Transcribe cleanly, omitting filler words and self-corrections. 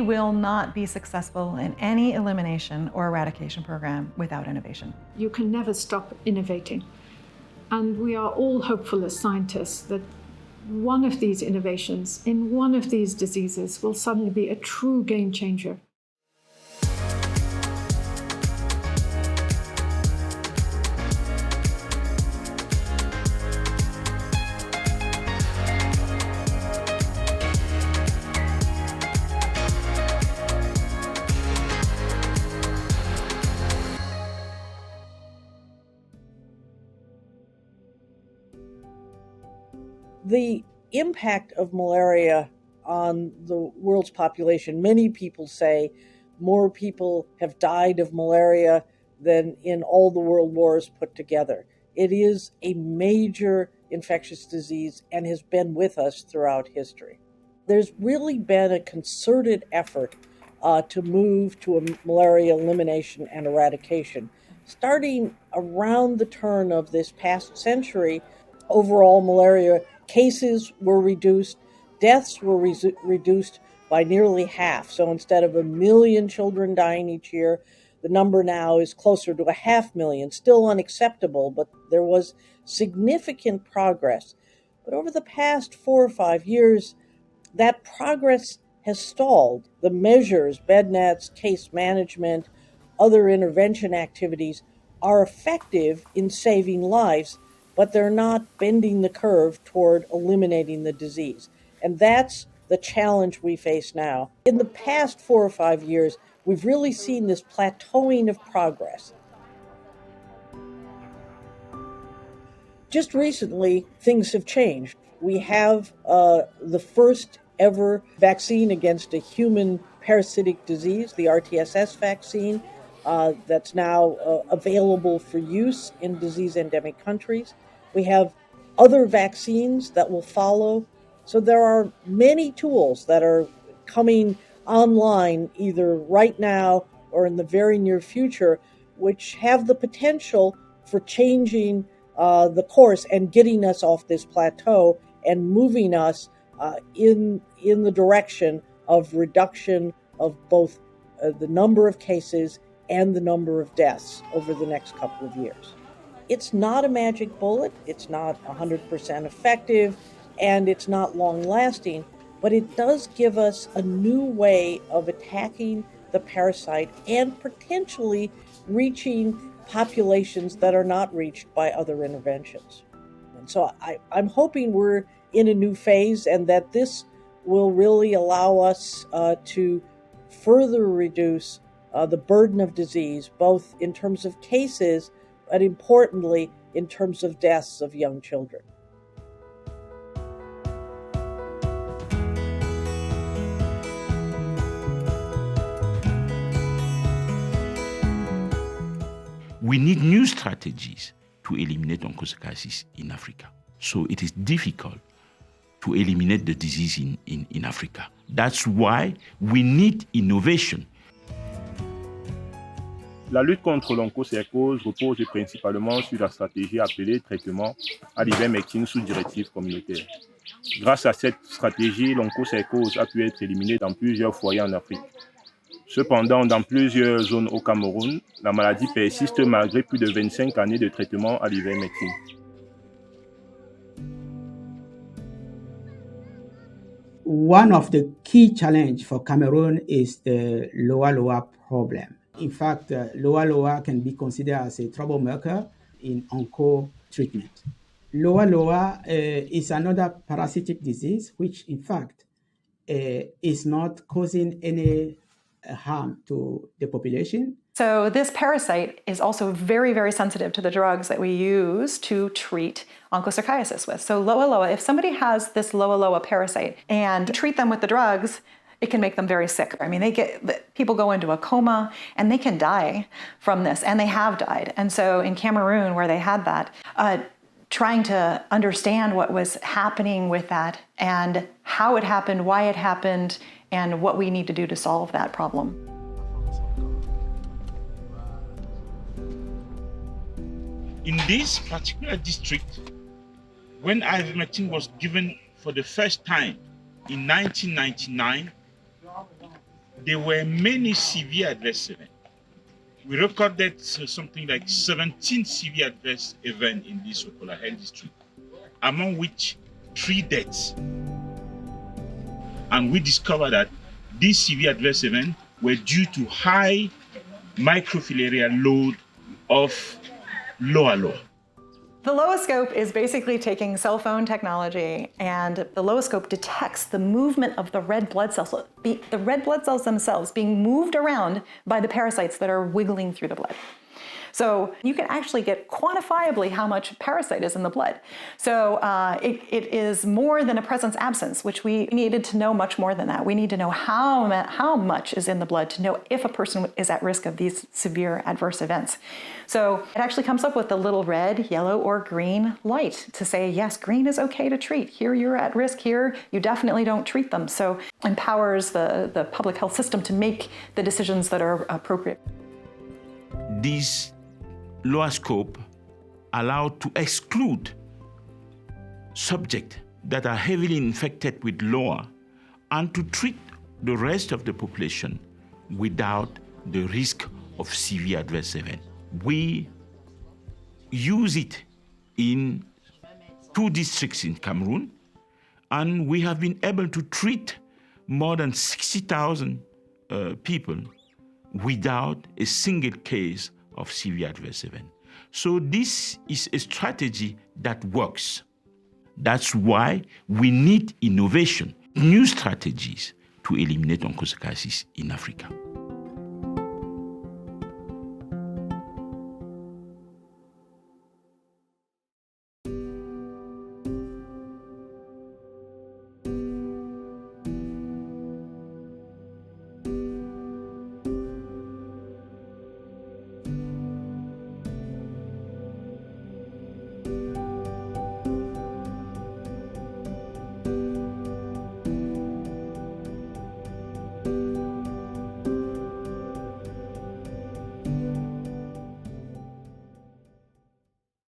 will not be successful in any elimination or eradication program without innovation. You can never stop innovating. And we are all hopeful as scientists that one of these innovations in one of these diseases will suddenly be a true game changer. The impact of malaria on the world's population, many people say more people have died of malaria than in all the world wars put together. It is a major infectious disease and has been with us throughout history. There's really been a concerted effort to move to a malaria elimination and eradication. Starting around the turn of this past century, overall malaria cases were reduced, deaths were reduced by nearly half. So instead of 1 million children dying each year, the number now is closer to 500,000. Still unacceptable, but there was significant progress. But over the past 4 or 5 years, that progress has stalled. The measures, bed nets, case management, other intervention activities are effective in saving lives, but they're not bending the curve toward eliminating the disease. And that's the challenge we face now. In the past 4 or 5 years, we've really seen this plateauing of progress. Just recently, things have changed. We have the first ever vaccine against a human parasitic disease, the RTS S vaccine, that's now available for use in disease endemic countries. We have other vaccines that will follow. So there are many tools that are coming online either right now or in the very near future, which have the potential for changing the course and getting us off this plateau and moving us in the direction of reduction of both the number of cases and the number of deaths over the next couple of years. It's not a magic bullet, it's not 100% effective, and it's not long-lasting, but it does give us a new way of attacking the parasite and potentially reaching populations that are not reached by other interventions. And so I'm hoping we're in a new phase and that this will really allow us to further reduce the burden of disease, both in terms of cases, but importantly, in terms of deaths of young children. We need new strategies to eliminate onchocerciasis in Africa. So it is difficult to eliminate the disease in Africa. That's why we need innovation. La lutte contre l'onchocercose repose principalement sur la stratégie appelée traitement à l'ivermectine sous directive communautaire. Grâce à cette stratégie, l'onchocercose a pu être éliminée dans plusieurs foyers en Afrique. Cependant, dans plusieurs zones au Cameroun, la maladie persiste malgré plus de 25 années de traitement à l'ivermectine. One of the key challenges for Cameroon is the Loa problem. In fact, Loa can be considered as a troublemaker in onco treatment. Loa is another parasitic disease, which in fact is not causing any harm to the population. So this parasite is also very, very sensitive to the drugs that we use to treat onchocerciasis with. So Loa, if somebody has this Loa parasite and treat them with the drugs, it can make them very sick. I mean, people go into a coma and they can die from this, and they have died. And so in Cameroon, where they had that, trying to understand what was happening with that and how it happened, why it happened, and what we need to do to solve that problem. In this particular district, when ivermectin was given for the first time in 1999, there were many severe adverse events. We recorded something like 17 severe adverse events in this Sokola Health District, among which 3 deaths. And we discovered that these severe adverse events were due to high microfilarial load of LoaScope. The LoaScope is basically taking cell phone technology, and the LoaScope detects the movement of the red blood cells, the red blood cells themselves being moved around by the parasites that are wiggling through the blood. So you can actually get quantifiably how much parasite is in the blood. So it is more than a presence-absence, which we needed to know much more than that. We need to know how much is in the blood to know if a person is at risk of these severe adverse events. So it actually comes up with a little red, yellow, or green light to say, yes, green is okay to treat. Here you're at risk, here you definitely don't treat them. So empowers the public health system to make the decisions that are appropriate. This LoaScope allowed to exclude subjects that are heavily infected with Loa and to treat the rest of the population without the risk of severe adverse events. We use it in 2 districts in Cameroon, and we have been able to treat more than 60,000 people without a single case of severe adverse event. So this is a strategy that works. That's why we need innovation, new strategies to eliminate onchocerciasis in Africa.